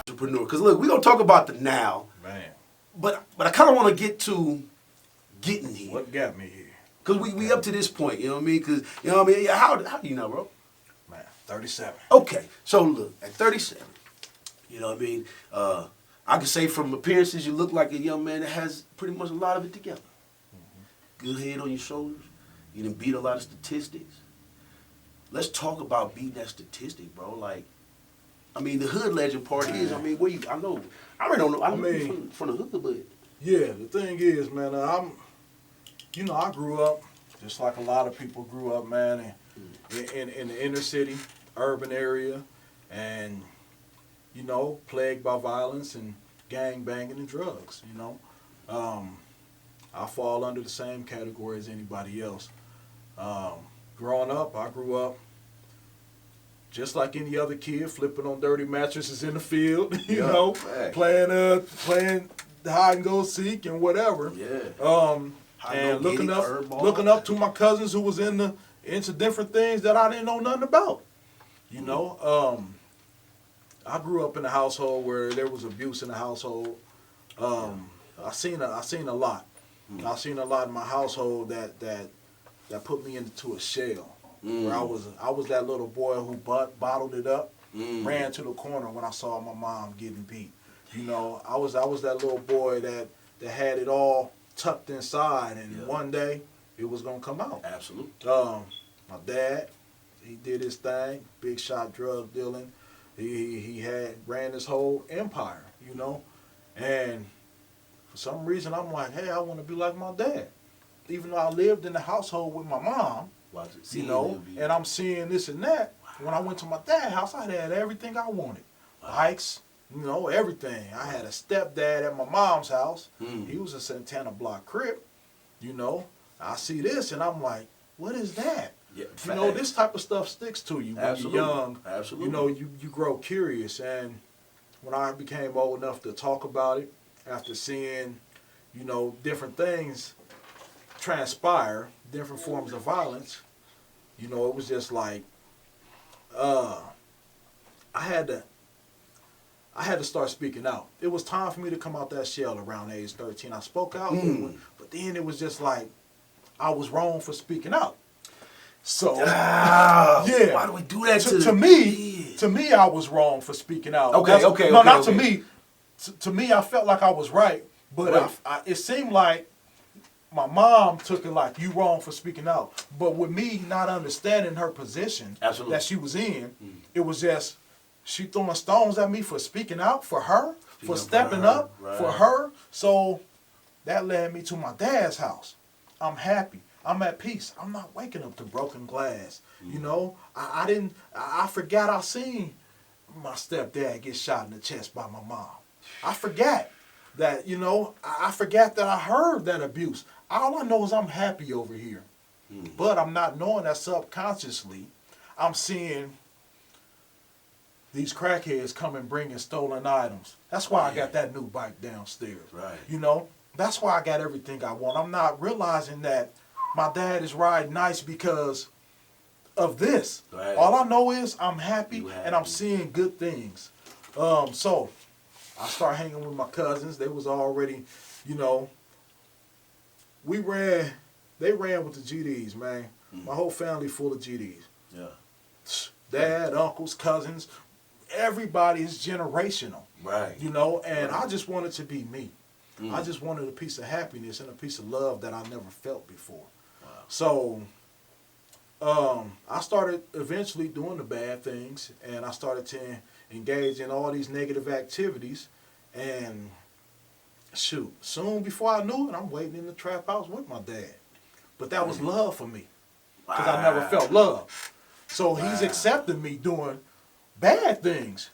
Entrepreneur, because look, we're gonna talk about the now, Man, but I kind of want to get to getting here. what got me here? Cause we up to this point, you know what I mean? Cause you know what I mean. How do you know, bro? Man, 37. Okay, so look, at 37, you know what I mean. I can say from appearances, you look like a young man that has pretty much a lot of it together. Good head on your shoulders. You done beat a lot of statistics. Let's talk about beating that statistic, bro. Like, I mean, the hood legend part is, I mean, where you? I know, I already don't know. I mean, you from the hood, but Yeah, the thing is, man, I grew up just like a lot of people grew up, man, in the inner city, urban area, and plagued by violence and gang banging and drugs. I fall under the same category as anybody else. Growing up, I grew up just like any other kid, flipping on dirty mattresses in the field, right. playing hide and go seek and whatever. yeah. And looking up to my cousins who was into different things that I didn't know nothing about. I grew up in a household where there was abuse in the household. I seen a lot. I seen a lot in my household that put me into a shell. Where I was that little boy who bottled it up, ran to the corner when I saw my mom getting beat. I was that little boy that had it all tucked inside, and one day it was gonna come out. Absolutely. My dad, he did his thing, big shot drug dealing. He ran his whole empire, and for some reason I'm like, hey, I want to be like my dad, even though I lived in the household with my mom. And I'm seeing this and that. When I went to my dad's house, I had everything I wanted. Bikes, everything. I had a stepdad at my mom's house. He was a Santana Block Crip. I see this and I'm like, what is that? Yeah, this type of stuff sticks to you when you're young. Absolutely. You grow curious. And when I became old enough to talk about it, after seeing, different things transpire, different forms of violence, it was just like, I had to start speaking out. It was time for me to come out that shell around age 13. I spoke out, but then it was just like, I was wrong for speaking out. So, yeah. Why do we do that to me? To me, I was wrong for speaking out. To me. To me, I felt like I was right, but it seemed like my mom took it like, you wrong for speaking out. But with me not understanding her position that she was in, it was just, she throwing stones at me for speaking out for her, for stepping up for her. So that led me to my dad's house. I'm happy. I'm at peace. I'm not waking up to broken glass. I forgot I seen my stepdad get shot in the chest by my mom. I forgot that, I forgot that I heard that abuse. All I know is I'm happy over here. But I'm not knowing that subconsciously I'm seeing these crackheads come and bringing stolen items. That's why I got that new bike downstairs. Right. That's why I got everything I want. I'm not realizing that my dad is riding nice because of this. Right. All I know is I'm happy and I'm seeing good things. So I start hanging with my cousins. They was already, they ran with the GDs, man. My whole family full of GDs. Yeah. Dad, uncles, cousins, everybody is generational. Right. And I just wanted to be me. I just wanted a piece of happiness and a piece of love that I never felt before. Wow. So I started eventually doing the bad things, and I started to engage in all these negative activities. And shoot, soon before I knew it, I'm waiting in the trap house with my dad. But that was love for me, because I never felt love. So he's accepting me doing bad things.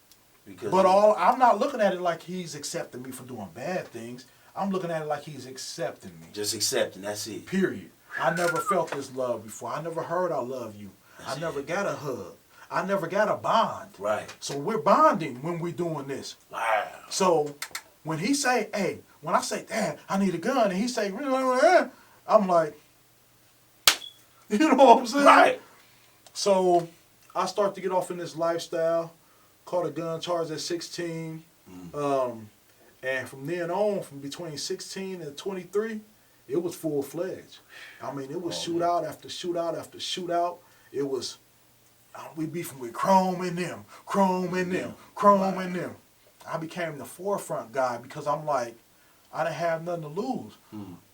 I'm not looking at it like he's accepting me for doing bad things. I'm looking at it like he's accepting me. Just accepting, that's it. Period. I never felt this love before. I never heard I love you. I never got a hug. I never got a bond. Right. So we're bonding when we're doing this. Wow. So when he say, hey, when I say, Dad, I need a gun, and he say, I'm like, you know what I'm saying? Right. So I start to get off in this lifestyle, caught a gun charge at 16. And from then on, from between 16 and 23, it was full-fledged. I mean, it was shootout after shootout after shootout. It was, we beefing with Chrome and them, Chrome and them, Chrome and them. I became the forefront guy because I'm like, I didn't have nothing to lose.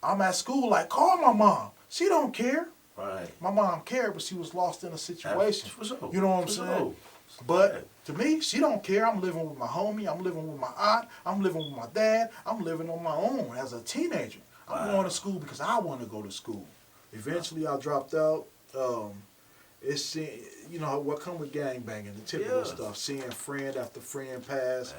I'm at school like, call my mom. She don't care. Right. My mom cared, but she was lost in a situation. For sure. You know what I'm saying? But to me, she don't care. I'm living with my homie. I'm living with my aunt. I'm living with my dad. I'm living on my own as a teenager. I'm going to school because I want to go to school. Eventually, I dropped out. It's, you know, what come with gangbanging, the typical stuff. Seeing friend after friend pass,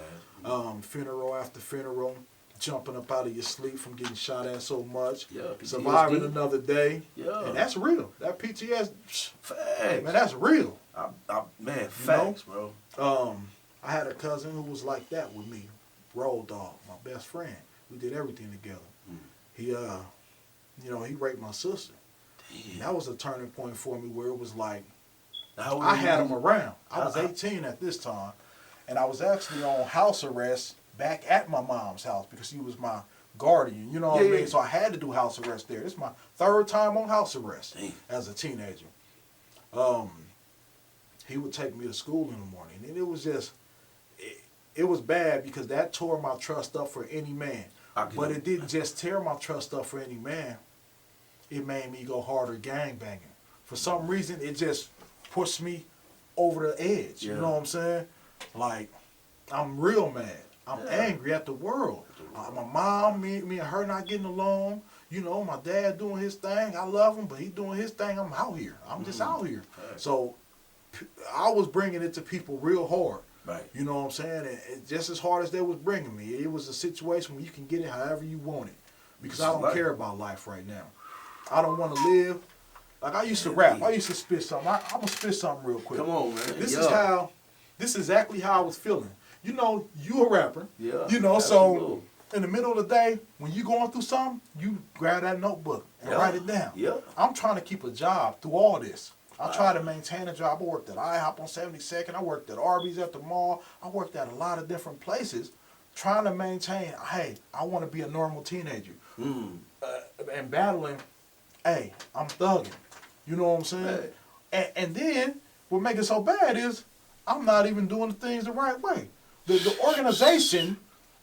funeral after funeral, jumping up out of your sleep from getting shot at so much, surviving another day. And that's real. That PTSD, facts. man, that's real. Man, facts, bro. I had a cousin who was like that with me, Road Dog, my best friend. We did everything together. He, you know, he raped my sister. Damn. That was a turning point for me where it was like, I had him around. I was 18 at this time, and I was actually on house arrest back at my mom's house because she was my guardian, you know what I mean? So I had to do house arrest there. This is my 3rd time on house arrest as a teenager. He would take me to school in the morning, and it was just, it was bad because that tore my trust up for any man. But it didn't just tear my trust up for any man. It made me go harder gangbanging. For some reason, it just pushed me over the edge. You know what I'm saying? Like, I'm real mad. I'm angry at the world. My mom, me and her not getting along. You know, my dad doing his thing. I love him, but he doing his thing. I'm out here. I'm just out here. So I was bringing it to people real hard. Right. You know what I'm saying? And just as hard as they was bringing me, it was a situation where you can get it however you want it. Because I don't care about life right now. I don't want to live. Like, I used to rap. I used to spit something. I'm going to spit something real quick. Come on, man. This is exactly how I was feeling. You know, you a rapper. Yeah. You know, so in the middle of the day, when you going through something, you grab that notebook and write it down. Yeah. I'm trying to keep a job through all this. I try to maintain a job. I worked at IHOP on 72nd. I worked at Arby's at the mall. I worked at a lot of different places trying to maintain, hey, I want to be a normal teenager. And battling, hey, I'm thugging. You know what I'm saying? And then what makes it so bad is I'm not even doing the things the right way. The organization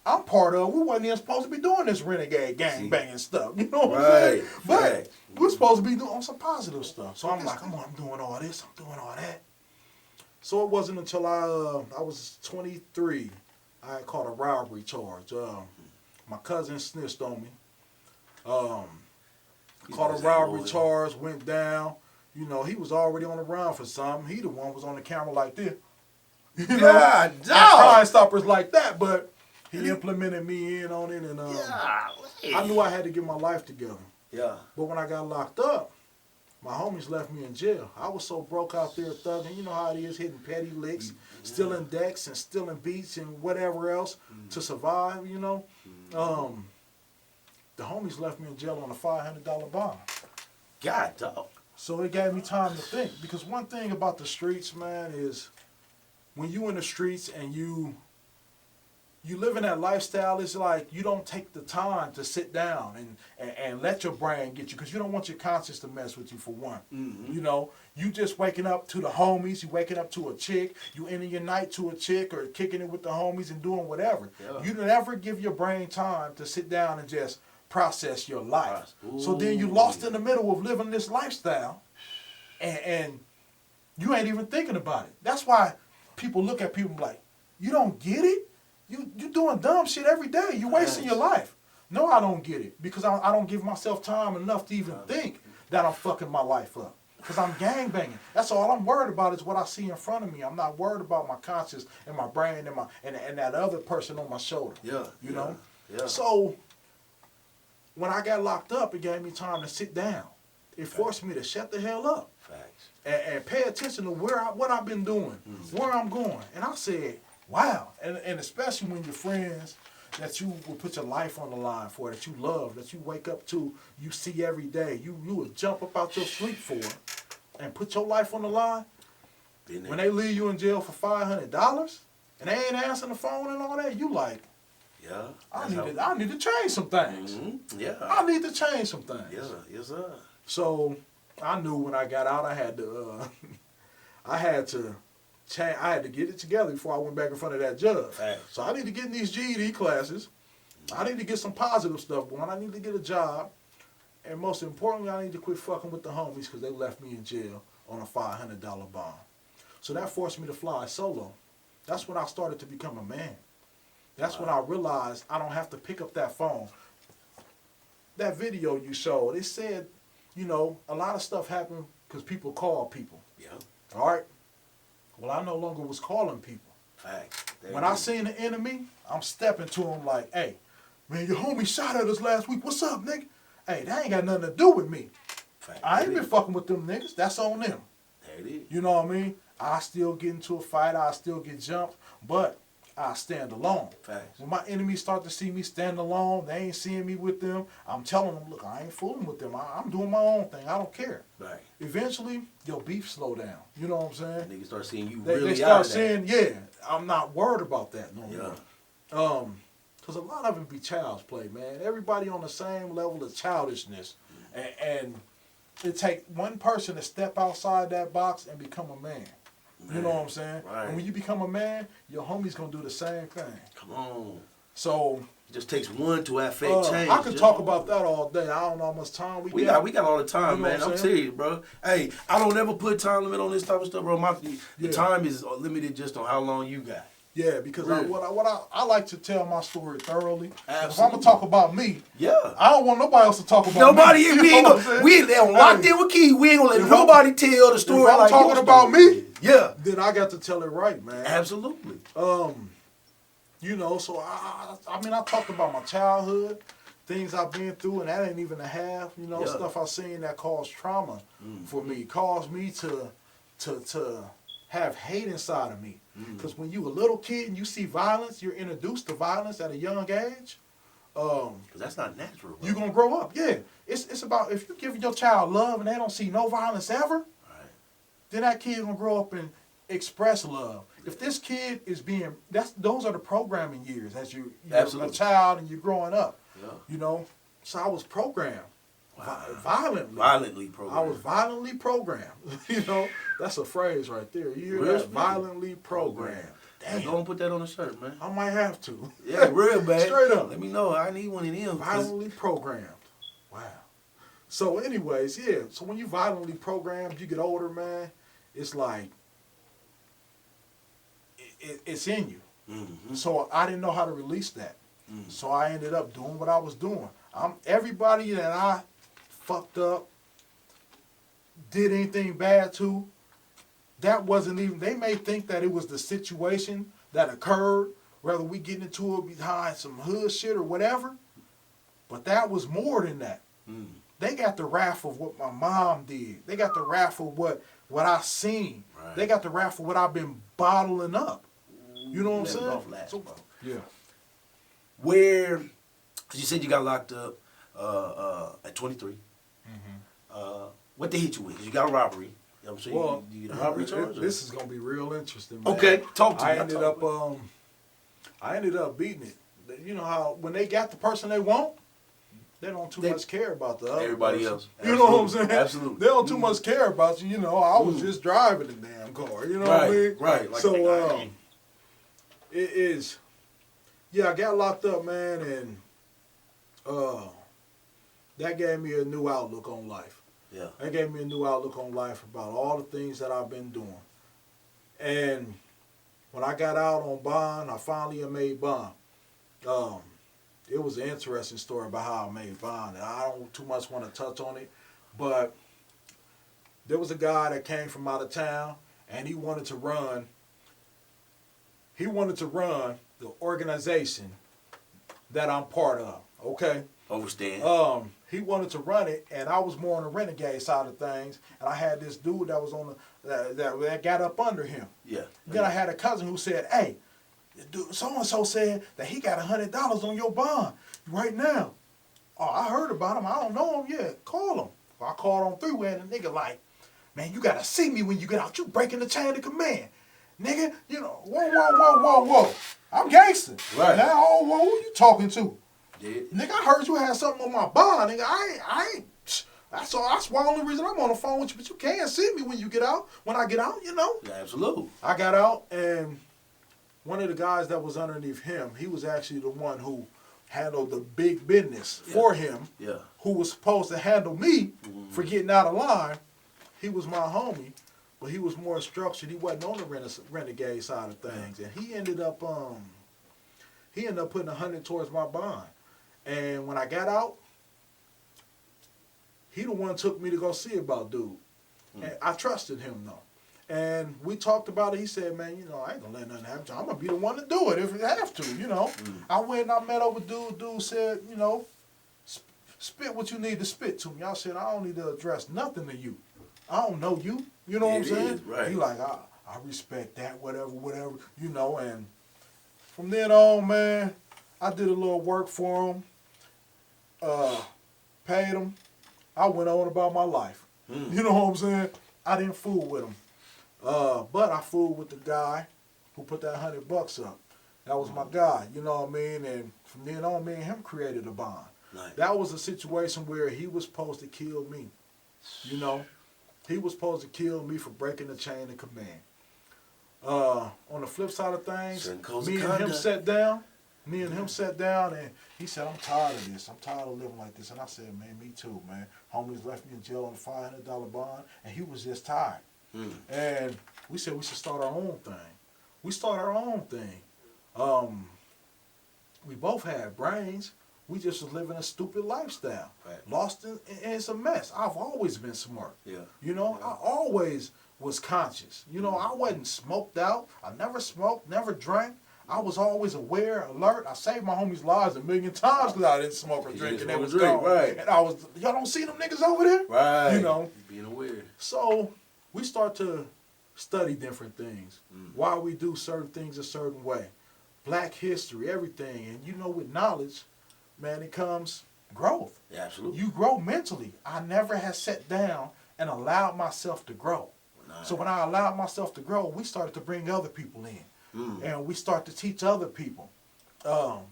I'm part of, we wasn't even supposed to be doing this renegade gang banging stuff. You know what I'm saying? But we're supposed to be doing some positive stuff. So I'm like, I'm doing all this, I'm doing all that. So it wasn't until I was 23, I caught a robbery charge. My cousin snitched on me. Caught a robbery charge, went down. You know, he was already on the run for something. He the one was on the camera like this. You know? God, Crime Stoppers like that, but he implemented me in on it, and I knew I had to get my life together. Yeah. But when I got locked up, my homies left me in jail. I was so broke out there thugging. You know how it is, hitting petty licks, stealing decks and stealing beats and whatever else to survive, you know. The homies left me in jail on a $500 bond. God, dog. So it gave me time to think. Because one thing about the streets, man, is when you in the streets and you live in that lifestyle, it's like you don't take the time to sit down and let your brain get you, because you don't want your conscience to mess with you, for one. You know, you just waking up to the homies, you waking up to a chick, you ending your night to a chick or kicking it with the homies and doing whatever. You never give your brain time to sit down and just process your life. So then you lost in the middle of living this lifestyle and you ain't even thinking about it. That's why people look at people like, you don't get it? You doing dumb shit every day. You wasting your life. No, I don't get it. Because I don't give myself time enough to even think that I'm fucking my life up. Because I'm gangbanging. That's all I'm worried about is what I see in front of me. I'm not worried about my conscience and my brain and that other person on my shoulder. You know? So when I got locked up, it gave me time to sit down. It forced me to shut the hell up. And pay attention to what I've been doing, where I'm going. And I said, wow. And especially when your friends, that you will put your life on the line for, that you love, that you wake up to, you see every day, you would jump up out your sleep for, and put your life on the line. When they leave you in jail for $500 and they ain't answering the phone and all that, you like, yeah, I need to change some things. Mm-hmm. Yeah, I need to change some things. Yes, sir. Yes, sir. So I knew when I got out, I had to, I had to get it together before I went back in front of that judge. Right. So I need to get in these GED classes. I need to get some positive stuff going. I need to get a job. And most importantly, I need to quit fucking with the homies because they left me in jail on a $500 bond. So that forced me to fly solo. That's when I started to become a man. That's when I realized I don't have to pick up that phone. That video you showed, it said, you know, a lot of stuff happened because people call people. Yeah. All right? Well, I no longer was calling people. Facts. When I seen the enemy, I'm stepping to him like, hey, man, your homie shot at us last week. What's up, nigga? Hey, that ain't got nothing to do with me. Fact. I ain't been fucking with them niggas. That's on them. There it is. You know what I mean? I still get into a fight. I still get jumped. But I stand alone. Facts. When my enemies start to see me stand alone, they ain't seeing me with them, I'm telling them, look, I ain't fooling with them. I'm doing my own thing. I don't care. Right. Eventually, your beef slow down. You know what I'm saying? Niggas start seeing you They really start out saying, yeah, I'm not worried about that no more. Yeah. Because a lot of it be child's play, man. Everybody on the same level of childishness. And it take one person to step outside that box and become a man. You know what I'm saying? Right. And when you become a man, your homie's going to do the same thing. Come on. So it just takes one to affect change. I could talk about that all day. I don't know how much time we got. We got all the time, you know man. I'm serious, bro. Hey, I don't ever put time limit on this type of stuff, bro. The time is limited just on how long you got. Yeah, because really? I like to tell my story thoroughly. Absolutely. If I'm gonna talk about me, I don't want nobody else to talk about me. We locked in with Key. We ain't gonna let nobody tell the story. If I'm like talking about me, then I got to tell it right, man. Absolutely. You know, so I talked about my childhood, things I've been through, and that ain't even a half. You know, stuff I've seen that caused trauma for me, caused me to have hate inside of me. Because when you a little kid and you see violence, you're introduced to violence at a young age. Because that's not natural. Bro. You're going to grow up. Yeah. It's about if you give your child love and they don't see no violence ever, then that kid going to grow up and express love. If this kid is being, those are the programming years as you're a child and you're growing up. Yeah. You know? So I was programmed. Wow. Violently programmed. I was violently programmed. You know, that's a phrase right there. You hear that? Violently programmed. Damn. Don't put that on the shirt, man. I might have to. Yeah, real bad. Straight up. Let me know. I need one of them. Violently programmed. Wow. So anyways, yeah. So when you violently programmed, you get older, man, it's like, it's in you. Mm-hmm. So I didn't know how to release that. Mm-hmm. So I ended up doing what I was doing. Everybody that I fucked up, did anything bad to, that wasn't even, they may think that it was the situation that occurred, whether we getting into it behind some hood shit or whatever, but that was more than that. They got the wrath of what my mom did. They got the wrath of what I seen. Right. They got the wrath of what I've been bottling up. You know what I'm saying? So, yeah. Where, because you said you got locked up at 23. What they hit you with? Because you got a robbery. You know what I'm saying? Well, you get a robbery charge? This is going to be real interesting, man. Okay, talk to me. I ended up beating it. You know how when they got the person they want, they don't too much care about the other everybody person. else. You know what I'm saying? Absolutely. They don't too much care about you. You know, I was just driving the damn car. You know what I mean? Right. Like, so it is. Yeah, I got locked up, man, and that gave me a new outlook on life. Yeah. That gave me a new outlook on life about all the things that I've been doing. And when I got out on bond, I finally made bond. It was an interesting story about how I made bond. And I don't too much want to touch on it, but there was a guy that came from out of town, and he wanted to run the organization that I'm part of. Okay. Understand. He wanted to run it, and I was more on the renegade side of things. And I had this dude that was on that got up under him. Yeah. Then I had a cousin who said, "Hey, dude, so-and-so said that he got $100 on your bond right now. Oh, I heard about him. I don't know him yet. Call him. I called on three-way and the nigga like, man, you gotta see me when you get out. You breaking the chain of command. Nigga, you know, whoa. I'm gangster. Right. Now, oh, who you talking to? Yeah. Nigga, I heard you had something on my bond. Nigga, I ain't. That's all. That's the only reason I'm on the phone with you. But you can't see me when you get out. When I get out, you know. Yeah, absolutely. I got out, and one of the guys that was underneath him, he was actually the one who handled the big business for him. Yeah. Who was supposed to handle me for getting out of line. He was my homie, but he was more structured. He wasn't on the renegade side of things, and he ended up putting 100 towards my bond. And when I got out, he the one took me to go see about dude. And I trusted him though. And we talked about it. He said, man, you know, I ain't gonna let nothing happen to you. I'm gonna be the one to do it if I have to, you know. I went and I met up with dude. Dude said, you know, spit what you need to spit to me. I said, I don't need to address nothing to you. I don't know you. You know what I'm saying? Right. He like, I respect that, whatever, you know. And from then on, man, I did a little work for him. Paid him. I went on about my life. You know what I'm saying? I didn't fool with him. But I fooled with the guy who put that $100 up. That was my guy, you know what I mean? And from then on, me and him created a bond. Nice. That was a situation where he was supposed to kill me. You know? He was supposed to kill me for breaking the chain of command. On the flip side of things, me and him sat down. And he said, I'm tired of this. I'm tired of living like this. And I said, man, me too, man. Homies left me in jail on a $500 bond, and he was just tired. And we said we should start our own thing. We started our own thing. We both had brains. We just was living a stupid lifestyle. Right. Lost in it's a mess. I've always been smart. Yeah. You know, I always was conscious. You know, I wasn't smoked out. I never smoked, never drank. I was always aware, alert. I saved my homies' lives a million times because I didn't smoke or drink, and they was gone. Right. And I was, y'all don't see them niggas over there? Right. You know. Being aware. So we start to study different things. Why we do certain things a certain way. Black history, everything. And you know, with knowledge, man, it comes growth. Yeah, absolutely. You grow mentally. I never had sat down and allowed myself to grow. So when I allowed myself to grow, we started to bring other people in. And we start to teach other people.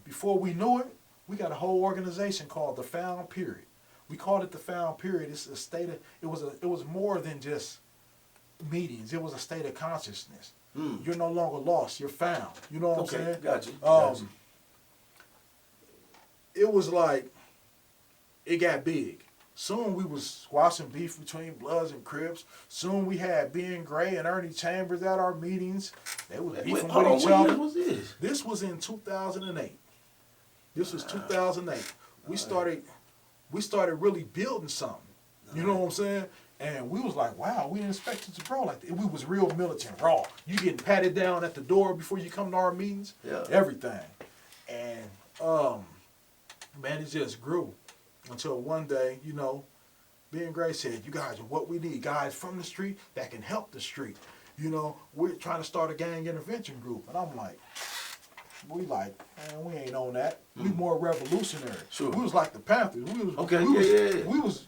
Before we knew it, we got a whole organization called the Found Period. We called it the Found Period. It's a state of, it was more than just meetings. It was a state of consciousness. You're no longer lost. You're found. You know what I'm saying? Got you. It was like, it got big. Soon we was squashing beef between Bloods and Crips. Soon we had Ben Gray and Ernie Chambers at our meetings. They was beefing with each other. What was this? This was in 2008. This was 2008. We started really building something. You know what I'm saying? And we was like, wow, we didn't expect it to grow like that. We was real militant, raw. You getting patted down at the door before you come to our meetings. Yeah. Everything. And man, it just grew. Until one day, you know, Ben Gray said, you guys are what we need. Guys from the street that can help the street. You know, we're trying to start a gang intervention group. And I'm like, man, we ain't on that. We more revolutionary. Sure. We was like the Panthers. We was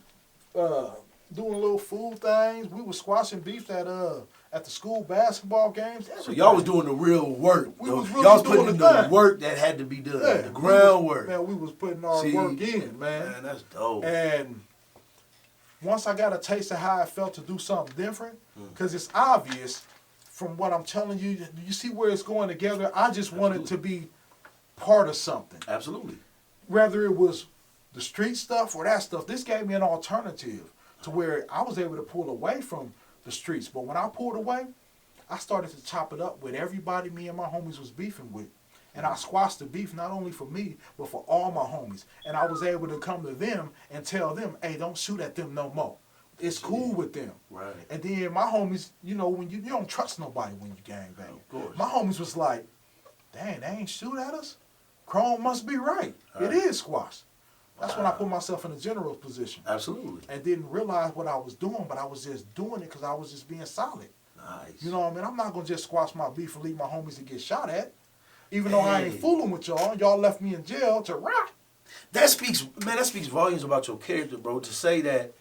doing little food things. We was squashing beefs at the school basketball games. Everything. So y'all was doing the real work. We was really y'all was doing putting in the the work that had to be done. The groundwork. Man, we was putting our work in, man. Man, that's dope. And once I got a taste of how it felt to do something different, because it's obvious from what I'm telling you, you see where it's going together. I just wanted to be part of something. Absolutely. Whether it was the street stuff or that stuff, this gave me an alternative to where I was able to pull away from the streets. But when I pulled away, I started to chop it up with everybody me and my homies was beefing with. And I squashed the beef not only for me, but for all my homies. And I was able to come to them and tell them, hey, don't shoot at them no more. It's cool with them. Right. And then my homies, you know, when you don't trust nobody when you gangbang. Of course. My homies was like, dang, they ain't shoot at us? Chrome must be right. It is squash. That's when I put myself in a general position. Absolutely. And didn't realize what I was doing, but I was just doing it because I was just being solid. Nice. You know what I mean? I'm not going to just squash my beef and leave my homies to get shot at. Even though I ain't fooling with y'all, y'all left me in jail to rock. That speaks volumes about your character, bro. To say that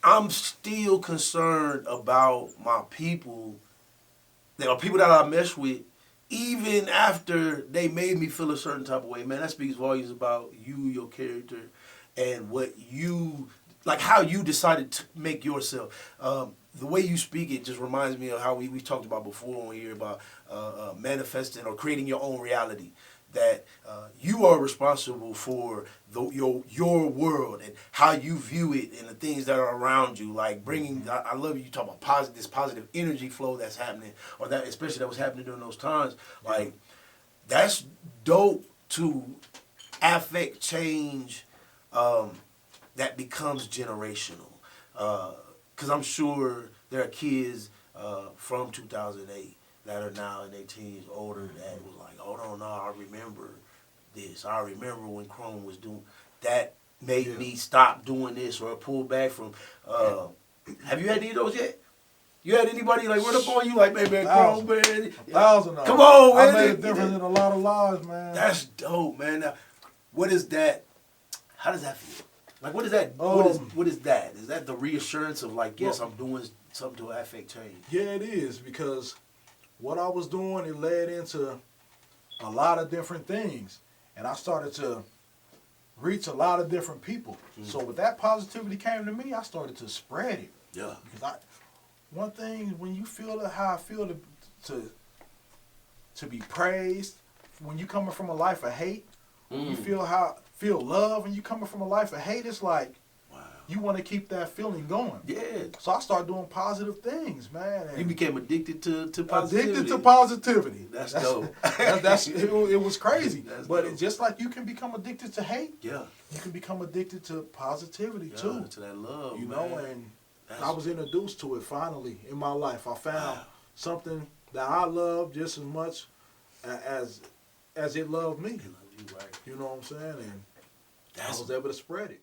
I'm still concerned about my people, that are people that I mesh with, even after they made me feel a certain type of way. Man, that speaks volumes about you, your character, and what you, like how you decided to make yourself. The way you speak, it just reminds me of how we talked about before when we hear about manifesting or creating your own reality. That you are responsible for your world and how you view it and the things that are around you. Like bringing, I love you talk about this positive energy flow that's happening, or that especially that was happening during those times. Like that's dope to affect change that becomes generational. Because I'm sure there are kids from 2008 that are now in their teens, older, that was like, hold on, no, I remember this. I remember when Chrome was doing that. Made me stop doing this or pull back from. Have you had any of those yet? You had anybody like run up on you like, man, Chrome, man? 1,000 of them. Come on, man. I made a difference in a lot of lives, man. That's dope, man. Now, what is that? How does that feel? Like, what is that? What is that? Is that the reassurance of like, yes, I'm doing something to affect change? Yeah, it is, because what I was doing, it led into a lot of different things. And I started to reach a lot of different people. Mm-hmm. So with that positivity came to me, I started to spread it. Yeah. Because one thing, when you feel how I feel to be praised, when you coming from a life of hate, you feel love, and you coming from a life of hate, it's like, you want to keep that feeling going. Yeah. So I started doing positive things, man. You became addicted to positivity. Addicted to positivity. That's dope. It was crazy. But it's just like you can become addicted to hate. Yeah. You can become addicted to positivity too. To that love, you know, and I was introduced to it finally in my life. I found something that I love just as much as it loved me. It loved you, right? You know what I'm saying? And I was able to spread it.